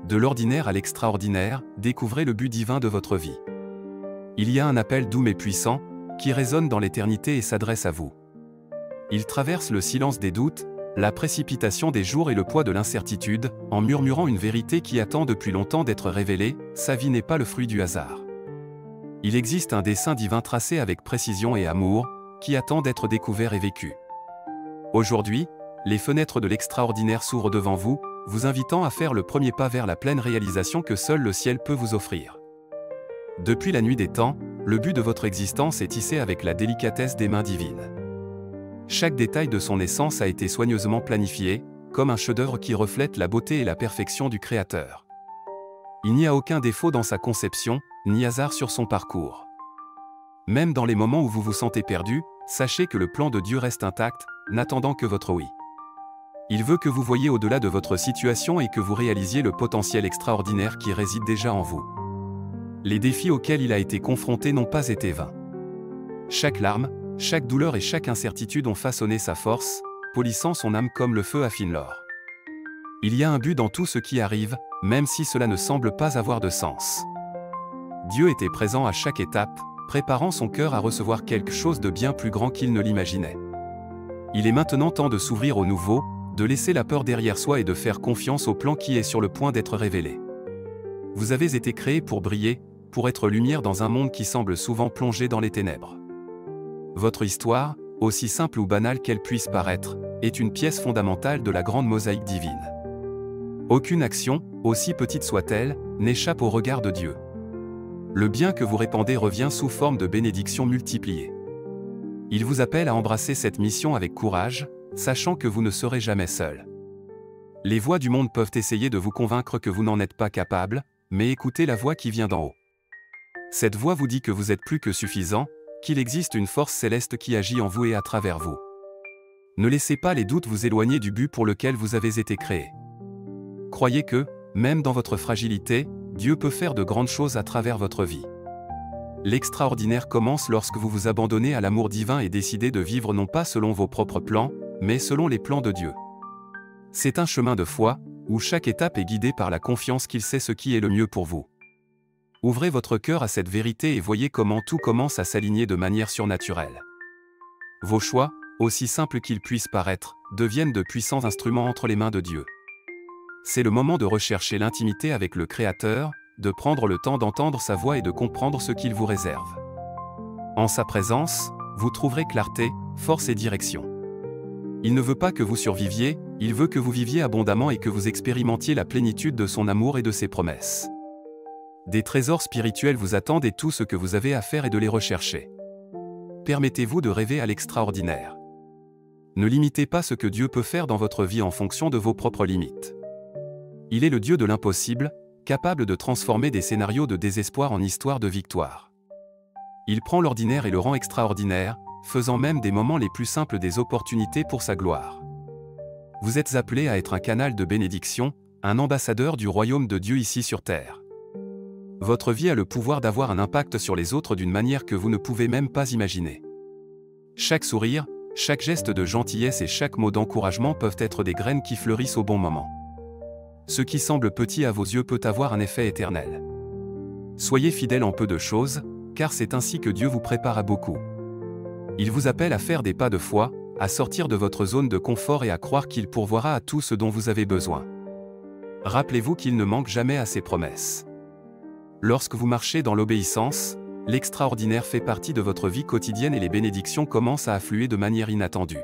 De l'ordinaire à l'extraordinaire, découvrez le but divin de votre vie. Il y a un appel doux mais puissant, qui résonne dans l'éternité et s'adresse à vous. Il traverse le silence des doutes, la précipitation des jours et le poids de l'incertitude, en murmurant une vérité qui attend depuis longtemps d'être révélée, sa vie n'est pas le fruit du hasard. Il existe un dessein divin tracé avec précision et amour, qui attend d'être découvert et vécu. Aujourd'hui, les fenêtres de l'extraordinaire s'ouvrent devant vous, vous invitant à faire le premier pas vers la pleine réalisation que seul le ciel peut vous offrir. Depuis la nuit des temps, le but de votre existence est tissé avec la délicatesse des mains divines. Chaque détail de son essence a été soigneusement planifié, comme un chef-d'œuvre qui reflète la beauté et la perfection du Créateur. Il n'y a aucun défaut dans sa conception, ni hasard sur son parcours. Même dans les moments où vous vous sentez perdu, sachez que le plan de Dieu reste intact, n'attendant que votre oui. Il veut que vous voyiez au-delà de votre situation et que vous réalisiez le potentiel extraordinaire qui réside déjà en vous. Les défis auxquels il a été confronté n'ont pas été vains. Chaque larme, chaque douleur et chaque incertitude ont façonné sa force, polissant son âme comme le feu affine l'or. Il y a un but dans tout ce qui arrive, même si cela ne semble pas avoir de sens. Dieu était présent à chaque étape, préparant son cœur à recevoir quelque chose de bien plus grand qu'il ne l'imaginait. Il est maintenant temps de s'ouvrir au nouveau, de laisser la peur derrière soi et de faire confiance au plan qui est sur le point d'être révélé. Vous avez été créé pour briller, pour être lumière dans un monde qui semble souvent plongé dans les ténèbres. Votre histoire, aussi simple ou banale qu'elle puisse paraître, est une pièce fondamentale de la grande mosaïque divine. Aucune action, aussi petite soit-elle, n'échappe au regard de Dieu. Le bien que vous répandez revient sous forme de bénédictions multipliées. Il vous appelle à embrasser cette mission avec courage, sachant que vous ne serez jamais seul. Les voix du monde peuvent essayer de vous convaincre que vous n'en êtes pas capable, mais écoutez la voix qui vient d'en haut. Cette voix vous dit que vous êtes plus que suffisant, qu'il existe une force céleste qui agit en vous et à travers vous. Ne laissez pas les doutes vous éloigner du but pour lequel vous avez été créé. Croyez que, même dans votre fragilité, Dieu peut faire de grandes choses à travers votre vie. L'extraordinaire commence lorsque vous vous abandonnez à l'amour divin et décidez de vivre non pas selon vos propres plans, mais selon les plans de Dieu. C'est un chemin de foi, où chaque étape est guidée par la confiance qu'il sait ce qui est le mieux pour vous. Ouvrez votre cœur à cette vérité et voyez comment tout commence à s'aligner de manière surnaturelle. Vos choix, aussi simples qu'ils puissent paraître, deviennent de puissants instruments entre les mains de Dieu. C'est le moment de rechercher l'intimité avec le Créateur, de prendre le temps d'entendre sa voix et de comprendre ce qu'il vous réserve. En sa présence, vous trouverez clarté, force et direction. Il ne veut pas que vous surviviez, il veut que vous viviez abondamment et que vous expérimentiez la plénitude de son amour et de ses promesses. Des trésors spirituels vous attendent et tout ce que vous avez à faire est de les rechercher. Permettez-vous de rêver à l'extraordinaire. Ne limitez pas ce que Dieu peut faire dans votre vie en fonction de vos propres limites. Il est le Dieu de l'impossible, capable de transformer des scénarios de désespoir en histoires de victoire. Il prend l'ordinaire et le rend extraordinaire, faisant même des moments les plus simples des opportunités pour sa gloire. Vous êtes appelé à être un canal de bénédiction, un ambassadeur du royaume de Dieu ici sur terre. Votre vie a le pouvoir d'avoir un impact sur les autres d'une manière que vous ne pouvez même pas imaginer. Chaque sourire, chaque geste de gentillesse et chaque mot d'encouragement peuvent être des graines qui fleurissent au bon moment. Ce qui semble petit à vos yeux peut avoir un effet éternel. Soyez fidèle en peu de choses, car c'est ainsi que Dieu vous prépare à beaucoup. Il vous appelle à faire des pas de foi, à sortir de votre zone de confort et à croire qu'il pourvoira à tout ce dont vous avez besoin. Rappelez-vous qu'il ne manque jamais à ses promesses. Lorsque vous marchez dans l'obéissance, l'extraordinaire fait partie de votre vie quotidienne et les bénédictions commencent à affluer de manière inattendue.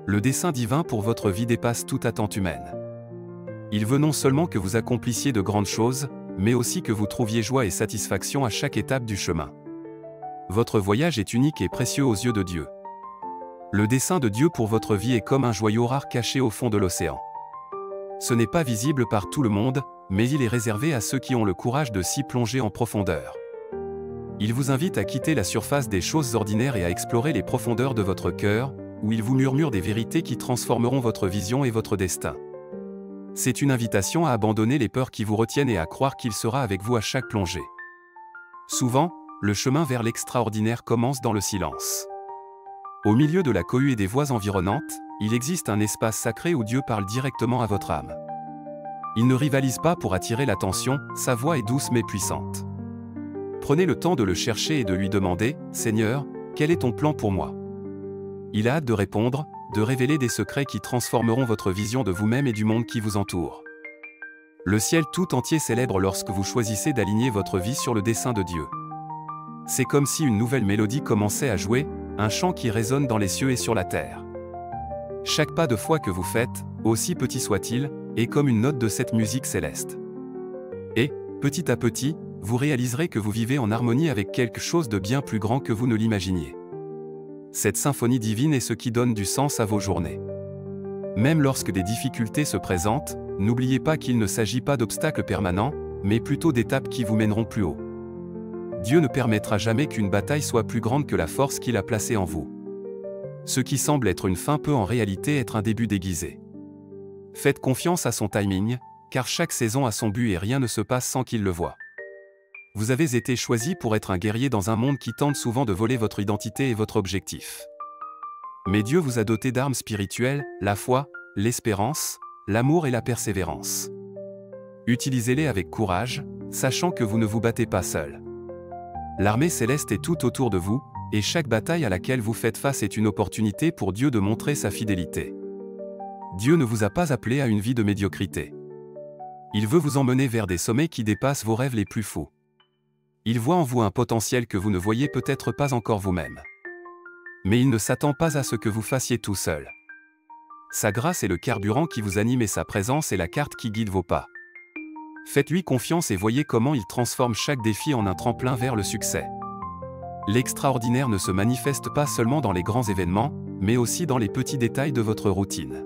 Le dessein divin pour votre vie dépasse toute attente humaine. Il veut non seulement que vous accomplissiez de grandes choses, mais aussi que vous trouviez joie et satisfaction à chaque étape du chemin. Votre voyage est unique et précieux aux yeux de Dieu. Le dessein de Dieu pour votre vie est comme un joyau rare caché au fond de l'océan. Ce n'est pas visible par tout le monde, mais il est réservé à ceux qui ont le courage de s'y plonger en profondeur. Il vous invite à quitter la surface des choses ordinaires et à explorer les profondeurs de votre cœur, où il vous murmure des vérités qui transformeront votre vision et votre destin. C'est une invitation à abandonner les peurs qui vous retiennent et à croire qu'il sera avec vous à chaque plongée. Souvent, le chemin vers l'extraordinaire commence dans le silence. Au milieu de la cohue et des voix environnantes, il existe un espace sacré où Dieu parle directement à votre âme. Il ne rivalise pas pour attirer l'attention, sa voix est douce mais puissante. Prenez le temps de le chercher et de lui demander « Seigneur, quel est ton plan pour moi ?» Il a hâte de répondre, de révéler des secrets qui transformeront votre vision de vous-même et du monde qui vous entoure. Le ciel tout entier célèbre lorsque vous choisissez d'aligner votre vie sur le dessein de Dieu. C'est comme si une nouvelle mélodie commençait à jouer, un chant qui résonne dans les cieux et sur la terre. Chaque pas de foi que vous faites, aussi petit soit-il, est comme une note de cette musique céleste. Et, petit à petit, vous réaliserez que vous vivez en harmonie avec quelque chose de bien plus grand que vous ne l'imaginiez. Cette symphonie divine est ce qui donne du sens à vos journées. Même lorsque des difficultés se présentent, n'oubliez pas qu'il ne s'agit pas d'obstacles permanents, mais plutôt d'étapes qui vous mèneront plus haut. Dieu ne permettra jamais qu'une bataille soit plus grande que la force qu'il a placée en vous. Ce qui semble être une fin peut en réalité être un début déguisé. Faites confiance à son timing, car chaque saison a son but et rien ne se passe sans qu'il le voie. Vous avez été choisi pour être un guerrier dans un monde qui tente souvent de voler votre identité et votre objectif. Mais Dieu vous a doté d'armes spirituelles, la foi, l'espérance, l'amour et la persévérance. Utilisez-les avec courage, sachant que vous ne vous battez pas seul. L'armée céleste est tout autour de vous, et chaque bataille à laquelle vous faites face est une opportunité pour Dieu de montrer sa fidélité. Dieu ne vous a pas appelé à une vie de médiocrité. Il veut vous emmener vers des sommets qui dépassent vos rêves les plus fous. Il voit en vous un potentiel que vous ne voyez peut-être pas encore vous-même. Mais il ne s'attend pas à ce que vous fassiez tout seul. Sa grâce est le carburant qui vous anime et sa présence est la carte qui guide vos pas. Faites-lui confiance et voyez comment il transforme chaque défi en un tremplin vers le succès. L'extraordinaire ne se manifeste pas seulement dans les grands événements, mais aussi dans les petits détails de votre routine.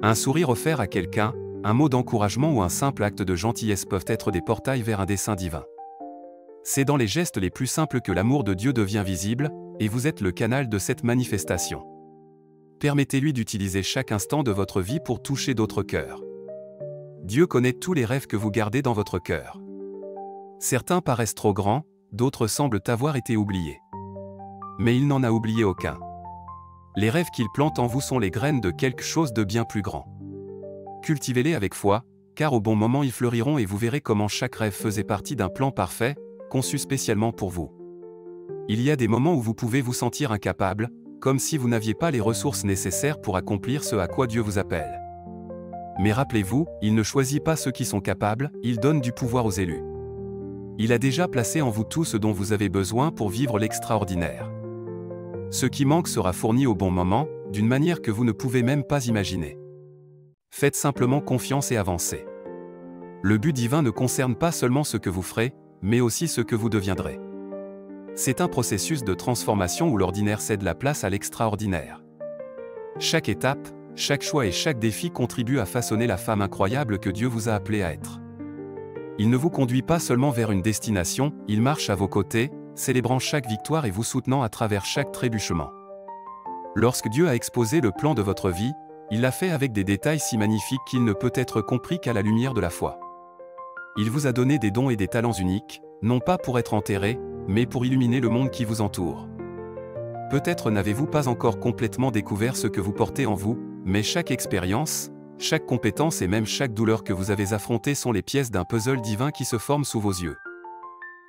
Un sourire offert à quelqu'un, un mot d'encouragement ou un simple acte de gentillesse peuvent être des portails vers un dessein divin. C'est dans les gestes les plus simples que l'amour de Dieu devient visible, et vous êtes le canal de cette manifestation. Permettez-lui d'utiliser chaque instant de votre vie pour toucher d'autres cœurs. Dieu connaît tous les rêves que vous gardez dans votre cœur. Certains paraissent trop grands, d'autres semblent avoir été oubliés. Mais il n'en a oublié aucun. Les rêves qu'il plante en vous sont les graines de quelque chose de bien plus grand. Cultivez-les avec foi, car au bon moment ils fleuriront et vous verrez comment chaque rêve faisait partie d'un plan parfait, conçu spécialement pour vous. Il y a des moments où vous pouvez vous sentir incapable, comme si vous n'aviez pas les ressources nécessaires pour accomplir ce à quoi Dieu vous appelle. Mais rappelez-vous, il ne choisit pas ceux qui sont capables, il donne du pouvoir aux élus. Il a déjà placé en vous tout ce dont vous avez besoin pour vivre l'extraordinaire. Ce qui manque sera fourni au bon moment, d'une manière que vous ne pouvez même pas imaginer. Faites simplement confiance et avancez. Le but divin ne concerne pas seulement ce que vous ferez, mais aussi ce que vous deviendrez. C'est un processus de transformation où l'ordinaire cède la place à l'extraordinaire. Chaque étape, chaque choix et chaque défi contribuent à façonner la femme incroyable que Dieu vous a appelée à être. Il ne vous conduit pas seulement vers une destination, il marche à vos côtés, célébrant chaque victoire et vous soutenant à travers chaque trébuchement. Lorsque Dieu a exposé le plan de votre vie, il l'a fait avec des détails si magnifiques qu'il ne peut être compris qu'à la lumière de la foi. Il vous a donné des dons et des talents uniques, non pas pour être enterrés, mais pour illuminer le monde qui vous entoure. Peut-être n'avez-vous pas encore complètement découvert ce que vous portez en vous, mais chaque expérience, chaque compétence et même chaque douleur que vous avez affrontée sont les pièces d'un puzzle divin qui se forme sous vos yeux.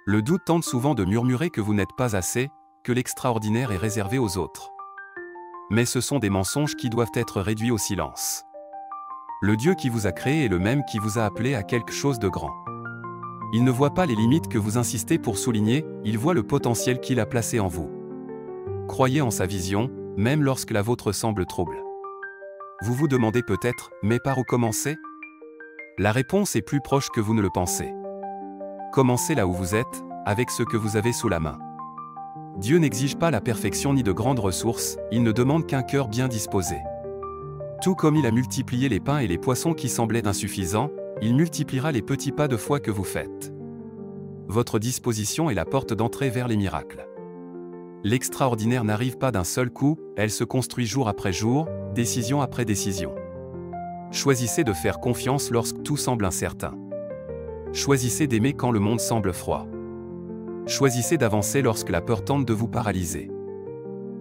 Le doute tente souvent de murmurer que vous n'êtes pas assez, que l'extraordinaire est réservé aux autres. Mais ce sont des mensonges qui doivent être réduits au silence. Le Dieu qui vous a créé est le même qui vous a appelé à quelque chose de grand. Il ne voit pas les limites que vous insistez pour souligner, il voit le potentiel qu'il a placé en vous. Croyez en sa vision, même lorsque la vôtre semble trouble. Vous vous demandez peut-être, mais par où commencer? La réponse est plus proche que vous ne le pensez. Commencez là où vous êtes, avec ce que vous avez sous la main. Dieu n'exige pas la perfection ni de grandes ressources, il ne demande qu'un cœur bien disposé. Tout comme il a multiplié les pains et les poissons qui semblaient insuffisants, il multipliera les petits pas de foi que vous faites. Votre disposition est la porte d'entrée vers les miracles. L'extraordinaire n'arrive pas d'un seul coup, elle se construit jour après jour, décision après décision. Choisissez de faire confiance lorsque tout semble incertain. Choisissez d'aimer quand le monde semble froid. Choisissez d'avancer lorsque la peur tente de vous paralyser.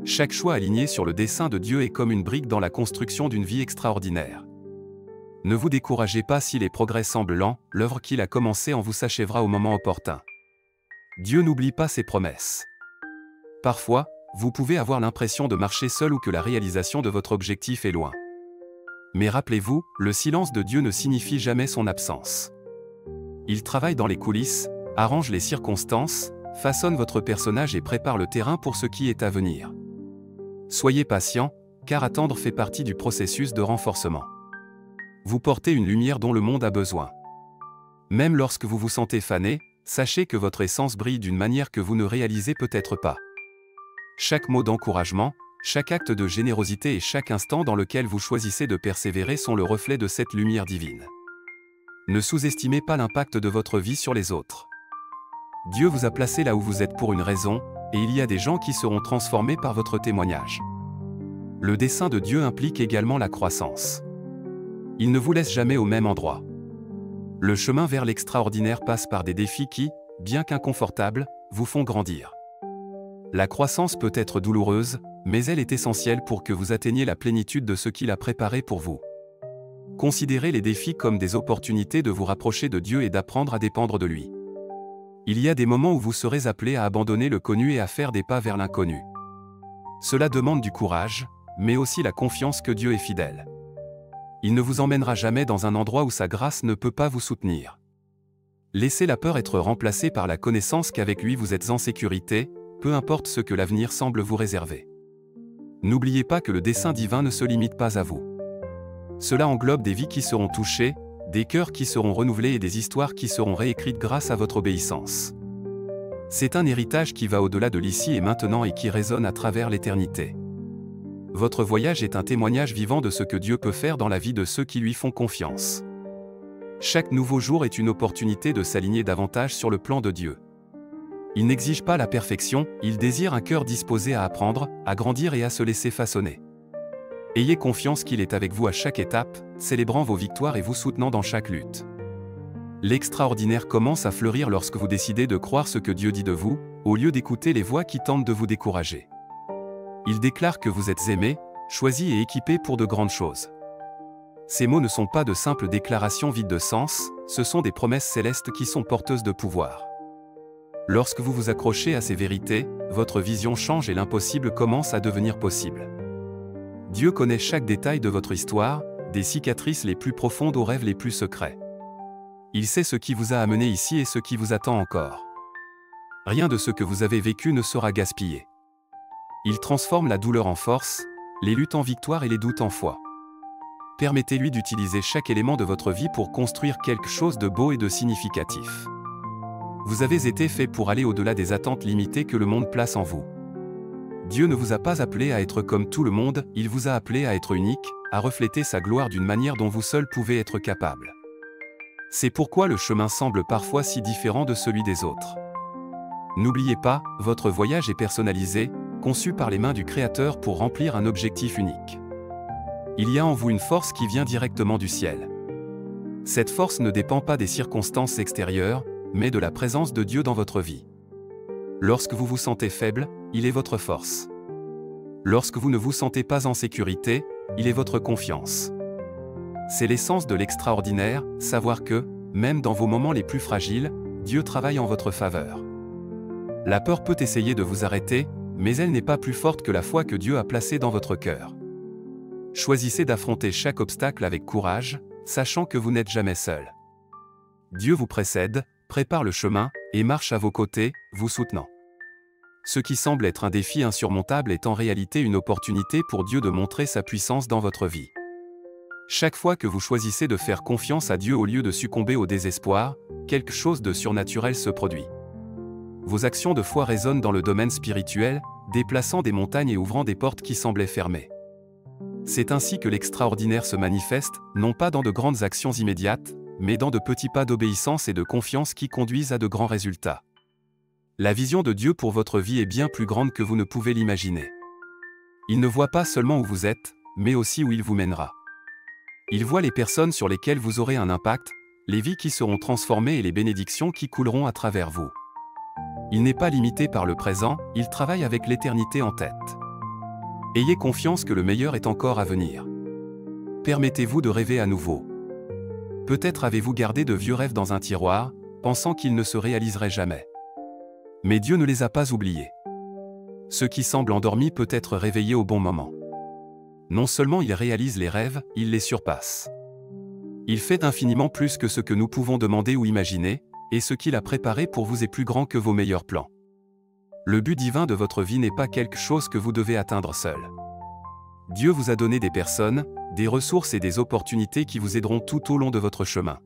Chaque choix aligné sur le dessein de Dieu est comme une brique dans la construction d'une vie extraordinaire. Ne vous découragez pas si les progrès semblent lents, l'œuvre qu'il a commencée en vous s'achèvera au moment opportun. Dieu n'oublie pas ses promesses. Parfois, vous pouvez avoir l'impression de marcher seul ou que la réalisation de votre objectif est loin. Mais rappelez-vous, le silence de Dieu ne signifie jamais son absence. Il travaille dans les coulisses, arrange les circonstances, façonne votre personnage et prépare le terrain pour ce qui est à venir. Soyez patient, car attendre fait partie du processus de renforcement. Vous portez une lumière dont le monde a besoin. Même lorsque vous vous sentez fané, sachez que votre essence brille d'une manière que vous ne réalisez peut-être pas. Chaque mot d'encouragement, chaque acte de générosité et chaque instant dans lequel vous choisissez de persévérer sont le reflet de cette lumière divine. Ne sous-estimez pas l'impact de votre vie sur les autres. Dieu vous a placé là où vous êtes pour une raison, et il y a des gens qui seront transformés par votre témoignage. Le dessein de Dieu implique également la croissance. Il ne vous laisse jamais au même endroit. Le chemin vers l'extraordinaire passe par des défis qui, bien qu'inconfortables, vous font grandir. La croissance peut être douloureuse, mais elle est essentielle pour que vous atteigniez la plénitude de ce qu'il a préparé pour vous. Considérez les défis comme des opportunités de vous rapprocher de Dieu et d'apprendre à dépendre de lui. Il y a des moments où vous serez appelé à abandonner le connu et à faire des pas vers l'inconnu. Cela demande du courage, mais aussi la confiance que Dieu est fidèle. Il ne vous emmènera jamais dans un endroit où sa grâce ne peut pas vous soutenir. Laissez la peur être remplacée par la connaissance qu'avec lui vous êtes en sécurité, peu importe ce que l'avenir semble vous réserver. N'oubliez pas que le dessein divin ne se limite pas à vous. Cela englobe des vies qui seront touchées, des cœurs qui seront renouvelés et des histoires qui seront réécrites grâce à votre obéissance. C'est un héritage qui va au-delà de l'ici et maintenant et qui résonne à travers l'éternité. Votre voyage est un témoignage vivant de ce que Dieu peut faire dans la vie de ceux qui lui font confiance. Chaque nouveau jour est une opportunité de s'aligner davantage sur le plan de Dieu. Il n'exige pas la perfection, il désire un cœur disposé à apprendre, à grandir et à se laisser façonner. Ayez confiance qu'il est avec vous à chaque étape, célébrant vos victoires et vous soutenant dans chaque lutte. L'extraordinaire commence à fleurir lorsque vous décidez de croire ce que Dieu dit de vous, au lieu d'écouter les voix qui tentent de vous décourager. Il déclare que vous êtes aimé, choisi et équipé pour de grandes choses. Ces mots ne sont pas de simples déclarations vides de sens, ce sont des promesses célestes qui sont porteuses de pouvoir. Lorsque vous vous accrochez à ces vérités, votre vision change et l'impossible commence à devenir possible. Dieu connaît chaque détail de votre histoire, des cicatrices les plus profondes aux rêves les plus secrets. Il sait ce qui vous a amené ici et ce qui vous attend encore. Rien de ce que vous avez vécu ne sera gaspillé. Il transforme la douleur en force, les luttes en victoire et les doutes en foi. Permettez-lui d'utiliser chaque élément de votre vie pour construire quelque chose de beau et de significatif. Vous avez été fait pour aller au-delà des attentes limitées que le monde place en vous. Dieu ne vous a pas appelé à être comme tout le monde, il vous a appelé à être unique, à refléter sa gloire d'une manière dont vous seul pouvez être capable. C'est pourquoi le chemin semble parfois si différent de celui des autres. N'oubliez pas, votre voyage est personnalisé, conçu par les mains du Créateur pour remplir un objectif unique. Il y a en vous une force qui vient directement du ciel. Cette force ne dépend pas des circonstances extérieures, mais de la présence de Dieu dans votre vie. Lorsque vous vous sentez faible, il est votre force. Lorsque vous ne vous sentez pas en sécurité, il est votre confiance. C'est l'essence de l'extraordinaire, savoir que, même dans vos moments les plus fragiles, Dieu travaille en votre faveur. La peur peut essayer de vous arrêter, mais elle n'est pas plus forte que la foi que Dieu a placée dans votre cœur. Choisissez d'affronter chaque obstacle avec courage, sachant que vous n'êtes jamais seul. Dieu vous précède, prépare le chemin, et marche à vos côtés, vous soutenant. Ce qui semble être un défi insurmontable est en réalité une opportunité pour Dieu de montrer sa puissance dans votre vie. Chaque fois que vous choisissez de faire confiance à Dieu au lieu de succomber au désespoir, quelque chose de surnaturel se produit. Vos actions de foi résonnent dans le domaine spirituel, déplaçant des montagnes et ouvrant des portes qui semblaient fermées. C'est ainsi que l'extraordinaire se manifeste, non pas dans de grandes actions immédiates, mais dans de petits pas d'obéissance et de confiance qui conduisent à de grands résultats. La vision de Dieu pour votre vie est bien plus grande que vous ne pouvez l'imaginer. Il ne voit pas seulement où vous êtes, mais aussi où il vous mènera. Il voit les personnes sur lesquelles vous aurez un impact, les vies qui seront transformées et les bénédictions qui couleront à travers vous. Il n'est pas limité par le présent, il travaille avec l'éternité en tête. Ayez confiance que le meilleur est encore à venir. Permettez-vous de rêver à nouveau. Peut-être avez-vous gardé de vieux rêves dans un tiroir, pensant qu'ils ne se réaliseraient jamais. Mais Dieu ne les a pas oubliés. Ce qui semble endormi peut être réveillé au bon moment. Non seulement il réalise les rêves, il les surpasse. Il fait infiniment plus que ce que nous pouvons demander ou imaginer, et ce qu'il a préparé pour vous est plus grand que vos meilleurs plans. Le but divin de votre vie n'est pas quelque chose que vous devez atteindre seul. Dieu vous a donné des personnes, des ressources et des opportunités qui vous aideront tout au long de votre chemin.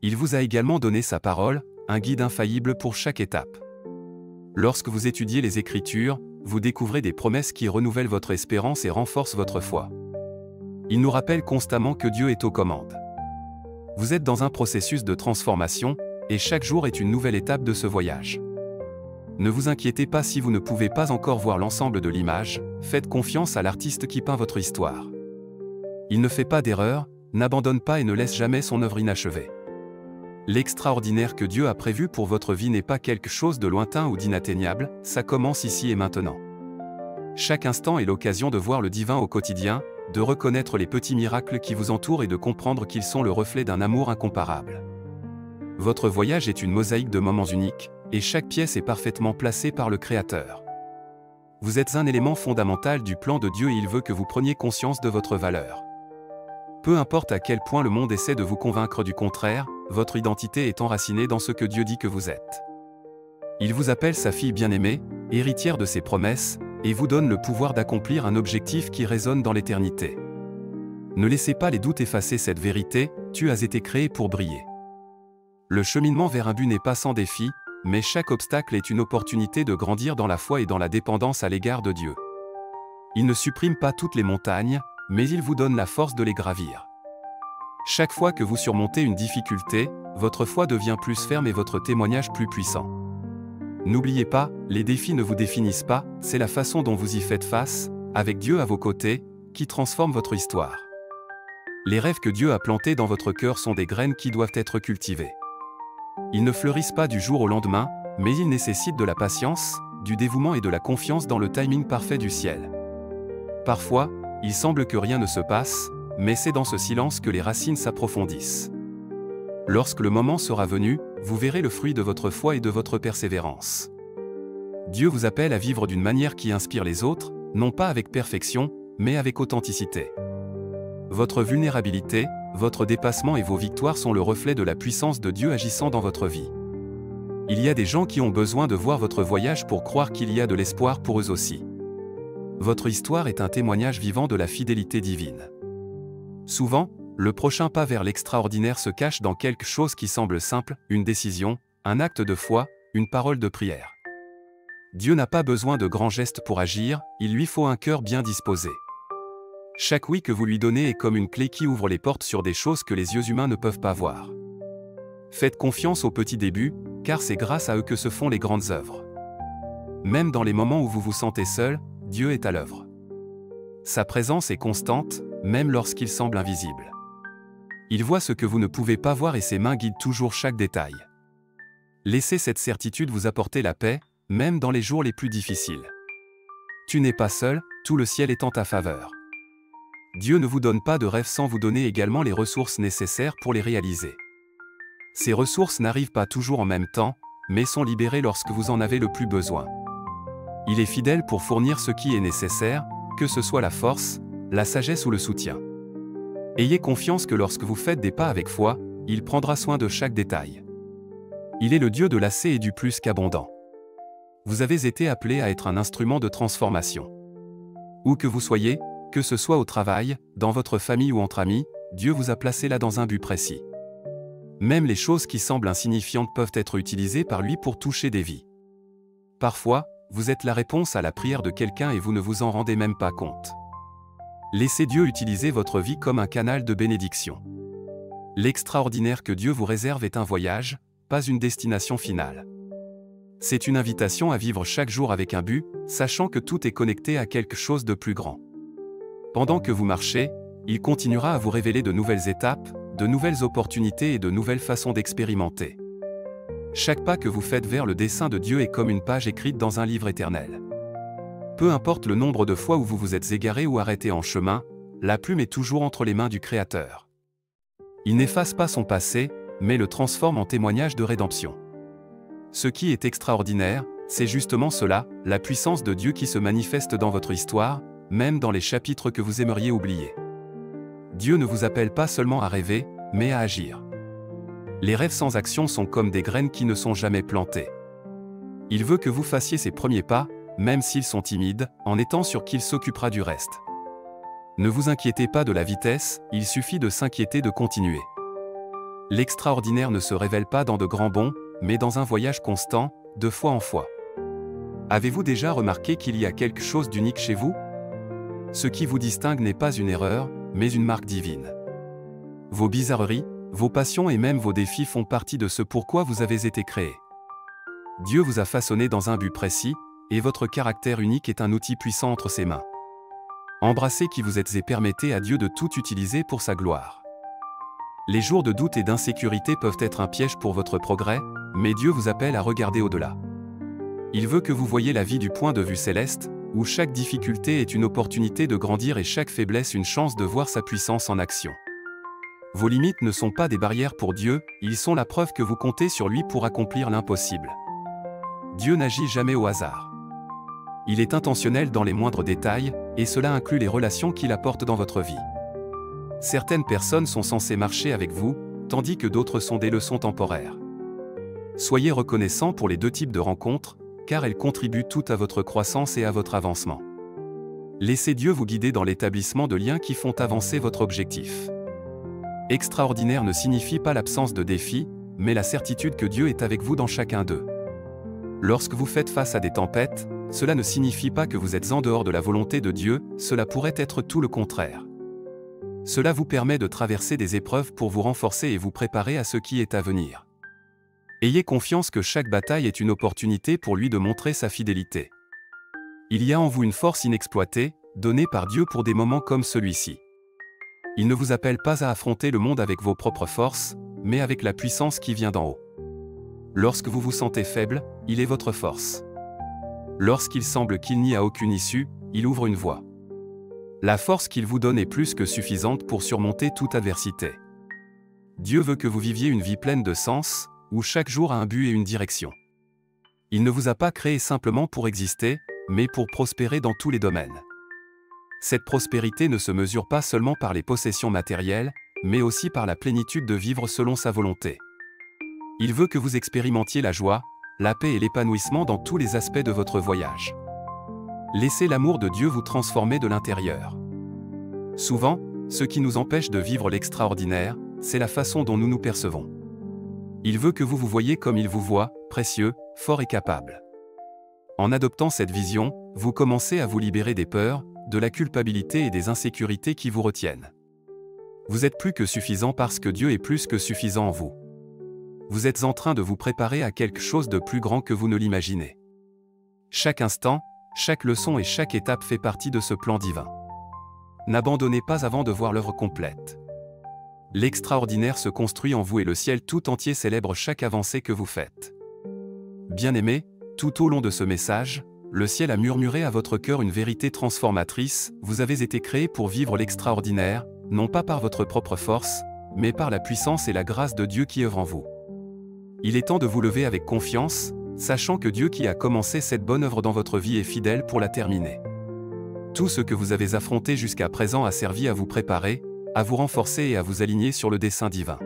Il vous a également donné sa parole, un guide infaillible pour chaque étape. Lorsque vous étudiez les Écritures, vous découvrez des promesses qui renouvellent votre espérance et renforcent votre foi. Il nous rappelle constamment que Dieu est aux commandes. Vous êtes dans un processus de transformation, et chaque jour est une nouvelle étape de ce voyage. Ne vous inquiétez pas si vous ne pouvez pas encore voir l'ensemble de l'image, faites confiance à l'artiste qui peint votre histoire. Il ne fait pas d'erreur, n'abandonne pas et ne laisse jamais son œuvre inachevée. L'extraordinaire que Dieu a prévu pour votre vie n'est pas quelque chose de lointain ou d'inatteignable, ça commence ici et maintenant. Chaque instant est l'occasion de voir le divin au quotidien, de reconnaître les petits miracles qui vous entourent et de comprendre qu'ils sont le reflet d'un amour incomparable. Votre voyage est une mosaïque de moments uniques, et chaque pièce est parfaitement placée par le Créateur. Vous êtes un élément fondamental du plan de Dieu et il veut que vous preniez conscience de votre valeur. Peu importe à quel point le monde essaie de vous convaincre du contraire, votre identité est enracinée dans ce que Dieu dit que vous êtes. Il vous appelle sa fille bien-aimée, héritière de ses promesses, et vous donne le pouvoir d'accomplir un objectif qui résonne dans l'éternité. Ne laissez pas les doutes effacer cette vérité, tu as été créé pour briller. Le cheminement vers un but n'est pas sans défi, mais chaque obstacle est une opportunité de grandir dans la foi et dans la dépendance à l'égard de Dieu. Il ne supprime pas toutes les montagnes, mais il vous donne la force de les gravir. Chaque fois que vous surmontez une difficulté, votre foi devient plus ferme et votre témoignage plus puissant. N'oubliez pas, les défis ne vous définissent pas, c'est la façon dont vous y faites face, avec Dieu à vos côtés, qui transforme votre histoire. Les rêves que Dieu a plantés dans votre cœur sont des graines qui doivent être cultivées. Ils ne fleurissent pas du jour au lendemain, mais ils nécessitent de la patience, du dévouement et de la confiance dans le timing parfait du ciel. Parfois, il semble que rien ne se passe, mais c'est dans ce silence que les racines s'approfondissent. Lorsque le moment sera venu, vous verrez le fruit de votre foi et de votre persévérance. Dieu vous appelle à vivre d'une manière qui inspire les autres, non pas avec perfection, mais avec authenticité. Votre vulnérabilité, votre dépassement et vos victoires sont le reflet de la puissance de Dieu agissant dans votre vie. Il y a des gens qui ont besoin de voir votre voyage pour croire qu'il y a de l'espoir pour eux aussi. Votre histoire est un témoignage vivant de la fidélité divine. Souvent, le prochain pas vers l'extraordinaire se cache dans quelque chose qui semble simple, une décision, un acte de foi, une parole de prière. Dieu n'a pas besoin de grands gestes pour agir, il lui faut un cœur bien disposé. Chaque oui que vous lui donnez est comme une clé qui ouvre les portes sur des choses que les yeux humains ne peuvent pas voir. Faites confiance aux petits débuts, car c'est grâce à eux que se font les grandes œuvres. Même dans les moments où vous vous sentez seul, Dieu est à l'œuvre. Sa présence est constante, même lorsqu'il semble invisible. Il voit ce que vous ne pouvez pas voir et ses mains guident toujours chaque détail. Laissez cette certitude vous apporter la paix, même dans les jours les plus difficiles. Tu n'es pas seul, tout le ciel est en ta faveur. Dieu ne vous donne pas de rêves sans vous donner également les ressources nécessaires pour les réaliser. Ces ressources n'arrivent pas toujours en même temps, mais sont libérées lorsque vous en avez le plus besoin. Il est fidèle pour fournir ce qui est nécessaire, que ce soit la force, la sagesse ou le soutien. Ayez confiance que lorsque vous faites des pas avec foi, il prendra soin de chaque détail. Il est le Dieu de l'assez et du plus qu'abondant. Vous avez été appelé à être un instrument de transformation. Où que vous soyez, que ce soit au travail, dans votre famille ou entre amis, Dieu vous a placé là dans un but précis. Même les choses qui semblent insignifiantes peuvent être utilisées par lui pour toucher des vies. Parfois, vous êtes la réponse à la prière de quelqu'un et vous ne vous en rendez même pas compte. Laissez Dieu utiliser votre vie comme un canal de bénédiction. L'extraordinaire que Dieu vous réserve est un voyage, pas une destination finale. C'est une invitation à vivre chaque jour avec un but, sachant que tout est connecté à quelque chose de plus grand. Pendant que vous marchez, il continuera à vous révéler de nouvelles étapes, de nouvelles opportunités et de nouvelles façons d'expérimenter. Chaque pas que vous faites vers le dessein de Dieu est comme une page écrite dans un livre éternel. Peu importe le nombre de fois où vous vous êtes égaré ou arrêté en chemin, la plume est toujours entre les mains du Créateur. Il n'efface pas son passé, mais le transforme en témoignage de rédemption. Ce qui est extraordinaire, c'est justement cela, la puissance de Dieu qui se manifeste dans votre histoire, même dans les chapitres que vous aimeriez oublier. Dieu ne vous appelle pas seulement à rêver, mais à agir. Les rêves sans action sont comme des graines qui ne sont jamais plantées. Il veut que vous fassiez ces premiers pas, même s'ils sont timides, en étant sûr qu'il s'occupera du reste. Ne vous inquiétez pas de la vitesse, il suffit de s'inquiéter de continuer. L'extraordinaire ne se révèle pas dans de grands bonds, mais dans un voyage constant, de fois en fois. Avez-vous déjà remarqué qu'il y a quelque chose d'unique chez vous? Ce qui vous distingue n'est pas une erreur, mais une marque divine. Vos bizarreries, vos passions et même vos défis font partie de ce pourquoi vous avez été créé. Dieu vous a façonné dans un but précis, et votre caractère unique est un outil puissant entre ses mains. Embrassez qui vous êtes et permettez à Dieu de tout utiliser pour sa gloire. Les jours de doute et d'insécurité peuvent être un piège pour votre progrès, mais Dieu vous appelle à regarder au-delà. Il veut que vous voyiez la vie du point de vue céleste, où chaque difficulté est une opportunité de grandir et chaque faiblesse une chance de voir sa puissance en action. Vos limites ne sont pas des barrières pour Dieu, ils sont la preuve que vous comptez sur lui pour accomplir l'impossible. Dieu n'agit jamais au hasard. Il est intentionnel dans les moindres détails, et cela inclut les relations qu'il apporte dans votre vie. Certaines personnes sont censées marcher avec vous, tandis que d'autres sont des leçons temporaires. Soyez reconnaissants pour les deux types de rencontres, car elles contribuent toutes à votre croissance et à votre avancement. Laissez Dieu vous guider dans l'établissement de liens qui font avancer votre objectif. Extraordinaire ne signifie pas l'absence de défis, mais la certitude que Dieu est avec vous dans chacun d'eux. Lorsque vous faites face à des tempêtes, cela ne signifie pas que vous êtes en dehors de la volonté de Dieu, cela pourrait être tout le contraire. Cela vous permet de traverser des épreuves pour vous renforcer et vous préparer à ce qui est à venir. Ayez confiance que chaque bataille est une opportunité pour lui de montrer sa fidélité. Il y a en vous une force inexploitée, donnée par Dieu pour des moments comme celui-ci. Il ne vous appelle pas à affronter le monde avec vos propres forces, mais avec la puissance qui vient d'en haut. Lorsque vous vous sentez faible, il est votre force. Lorsqu'il semble qu'il n'y a aucune issue, il ouvre une voie. La force qu'il vous donne est plus que suffisante pour surmonter toute adversité. Dieu veut que vous viviez une vie pleine de sens, où chaque jour a un but et une direction. Il ne vous a pas créé simplement pour exister, mais pour prospérer dans tous les domaines. Cette prospérité ne se mesure pas seulement par les possessions matérielles, mais aussi par la plénitude de vivre selon sa volonté. Il veut que vous expérimentiez la joie, la paix et l'épanouissement dans tous les aspects de votre voyage. Laissez l'amour de Dieu vous transformer de l'intérieur. Souvent, ce qui nous empêche de vivre l'extraordinaire, c'est la façon dont nous nous percevons. Il veut que vous vous voyiez comme il vous voit, précieux, fort et capable. En adoptant cette vision, vous commencez à vous libérer des peurs, de la culpabilité et des insécurités qui vous retiennent. Vous êtes plus que suffisant parce que Dieu est plus que suffisant en vous. Vous êtes en train de vous préparer à quelque chose de plus grand que vous ne l'imaginez. Chaque instant, chaque leçon et chaque étape fait partie de ce plan divin. N'abandonnez pas avant de voir l'œuvre complète. L'extraordinaire se construit en vous et le ciel tout entier célèbre chaque avancée que vous faites. Bien-aimés, tout au long de ce message, le ciel a murmuré à votre cœur une vérité transformatrice, vous avez été créés pour vivre l'extraordinaire, non pas par votre propre force, mais par la puissance et la grâce de Dieu qui œuvre en vous. Il est temps de vous lever avec confiance, sachant que Dieu qui a commencé cette bonne œuvre dans votre vie est fidèle pour la terminer. Tout ce que vous avez affronté jusqu'à présent a servi à vous préparer, à vous renforcer et à vous aligner sur le dessein divin.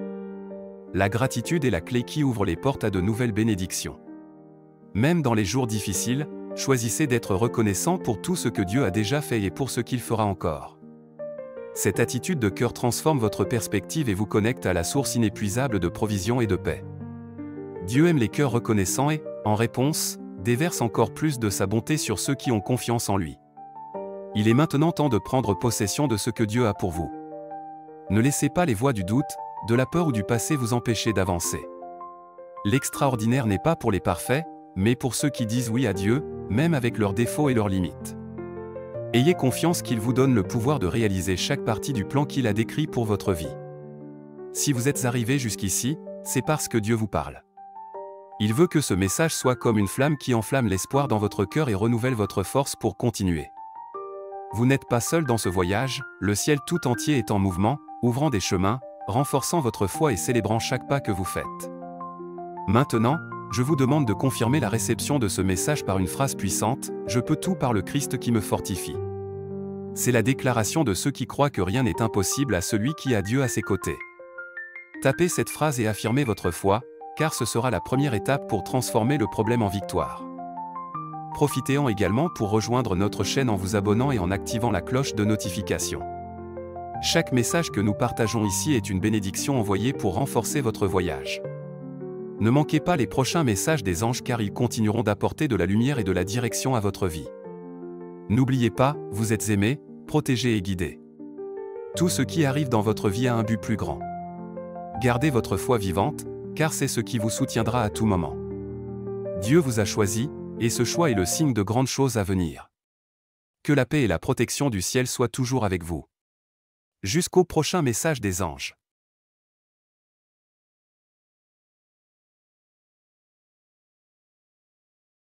La gratitude est la clé qui ouvre les portes à de nouvelles bénédictions. Même dans les jours difficiles, choisissez d'être reconnaissant pour tout ce que Dieu a déjà fait et pour ce qu'il fera encore. Cette attitude de cœur transforme votre perspective et vous connecte à la source inépuisable de provision et de paix. Dieu aime les cœurs reconnaissants et, en réponse, déverse encore plus de sa bonté sur ceux qui ont confiance en lui. Il est maintenant temps de prendre possession de ce que Dieu a pour vous. Ne laissez pas les voies du doute, de la peur ou du passé vous empêcher d'avancer. L'extraordinaire n'est pas pour les parfaits, mais pour ceux qui disent oui à Dieu, même avec leurs défauts et leurs limites. Ayez confiance qu'il vous donne le pouvoir de réaliser chaque partie du plan qu'il a décrit pour votre vie. Si vous êtes arrivé jusqu'ici, c'est parce que Dieu vous parle. Il veut que ce message soit comme une flamme qui enflamme l'espoir dans votre cœur et renouvelle votre force pour continuer. Vous n'êtes pas seul dans ce voyage, le ciel tout entier est en mouvement, ouvrant des chemins, renforçant votre foi et célébrant chaque pas que vous faites. Maintenant, je vous demande de confirmer la réception de ce message par une phrase puissante, « Je peux tout par le Christ qui me fortifie ». C'est la déclaration de ceux qui croient que rien n'est impossible à celui qui a Dieu à ses côtés. Tapez cette phrase et affirmez votre foi, car ce sera la première étape pour transformer le problème en victoire. Profitez-en également pour rejoindre notre chaîne en vous abonnant et en activant la cloche de notification. Chaque message que nous partageons ici est une bénédiction envoyée pour renforcer votre voyage. Ne manquez pas les prochains messages des anges car ils continueront d'apporter de la lumière et de la direction à votre vie. N'oubliez pas, vous êtes aimé, protégé et guidé. Tout ce qui arrive dans votre vie a un but plus grand. Gardez votre foi vivante, car c'est ce qui vous soutiendra à tout moment. Dieu vous a choisi, et ce choix est le signe de grandes choses à venir. Que la paix et la protection du ciel soient toujours avec vous. Jusqu'au prochain message des anges.